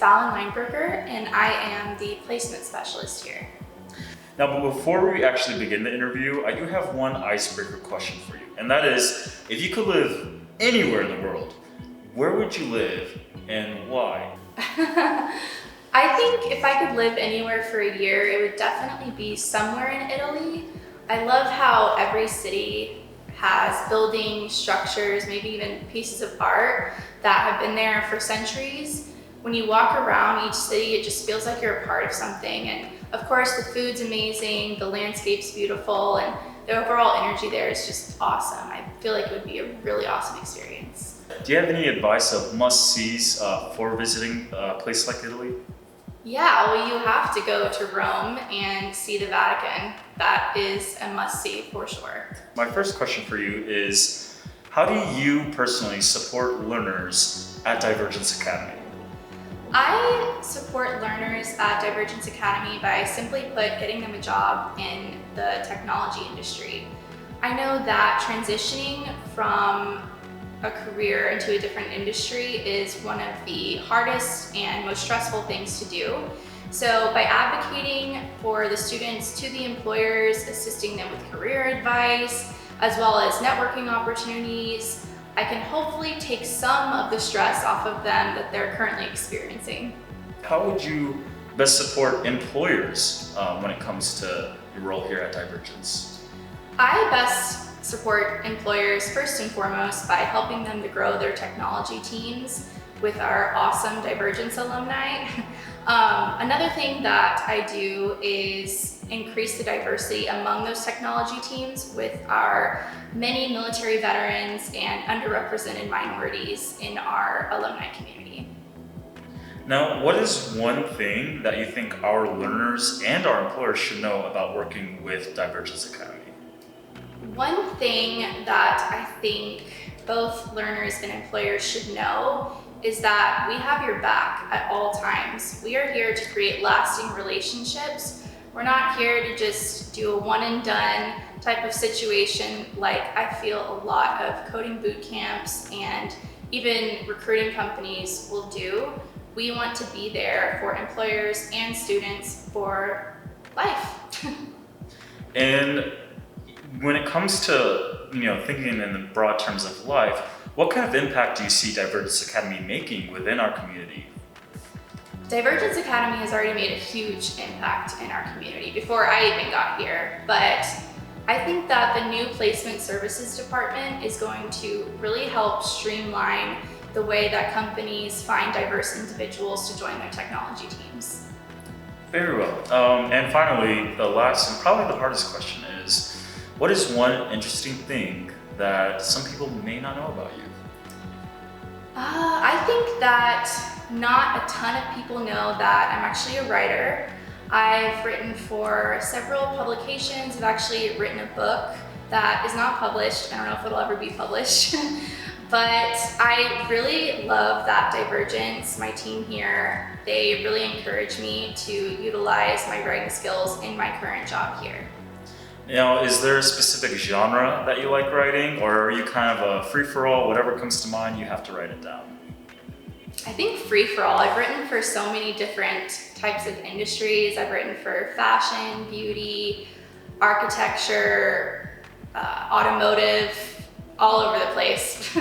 Fallon Lineberger, and I am the placement specialist here. Now, but before we actually begin the interview, I do have one icebreaker question for you, and that is, if you could live anywhere in the world, where would you live and why? I think if I could live anywhere for a year, it would definitely be somewhere in Italy. I love how every city has buildings, structures, maybe even pieces of art that have been there for centuries. When you walk around each city, it just feels like you're a part of something. And of course, the food's amazing, the landscape's beautiful, and the overall energy there is just awesome. I feel like it would be a really awesome experience. Do you have any advice of must-sees for visiting a place like Italy? Yeah, well, you have to go to Rome and see the Vatican. That is a must-see for sure. My first question for you is, how do you personally support learners at Divergence Academy? I support learners at Divergence Academy by simply put, getting them a job in the technology industry. I know that transitioning from a career into a different industry is one of the hardest and most stressful things to do. So by advocating for the students to the employers, assisting them with career advice, as well as networking opportunities, I can hopefully take some of the stress off of them that they're currently experiencing. How would you best support employers when it comes to your role here at Divergence? I best support employers first and foremost by helping them to grow their technology teams with our awesome Divergence alumni. Another thing that I do is increase the diversity among those technology teams with our many military veterans and underrepresented minorities in our alumni community. Now, what is one thing that you think our learners and our employers should know about working with Divergence Academy? One thing that I think both learners and employers should know is that we have your back at all times. We are here to create lasting relationships. We're not here to just do a one and done type of situation like I feel a lot of coding boot camps and even recruiting companies will do. We want to be there for employers and students for life. And when it comes to thinking in the broad terms of life, what kind of impact do you see Divergence Academy making within our community? Divergence Academy has already made a huge impact in our community before I even got here, but I think that the new placement services department is going to really help streamline the way that companies find diverse individuals to join their technology teams. Very well. And finally, the last and probably the hardest question is, what is one interesting thing that some people may not know about you? I think that not a ton of people know that I'm actually a writer. I've written for several publications. I've actually written a book that is not published. I don't know if it'll ever be published. But I really love that Divergence, my team here, they really encourage me to utilize my writing skills in my current job here. Now, is there a specific genre that you like writing, or are you kind of a free-for-all, whatever comes to mind, you have to write it down? I think free-for-all. I've written for so many different types of industries. I've written for fashion, beauty, architecture, automotive, all over the place.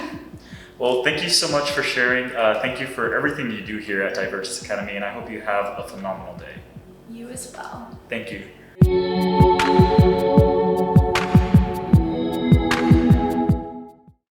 Well, thank you so much for sharing. Thank you for everything you do here at Divergence Academy, and I hope you have a phenomenal day. You as well. Thank you.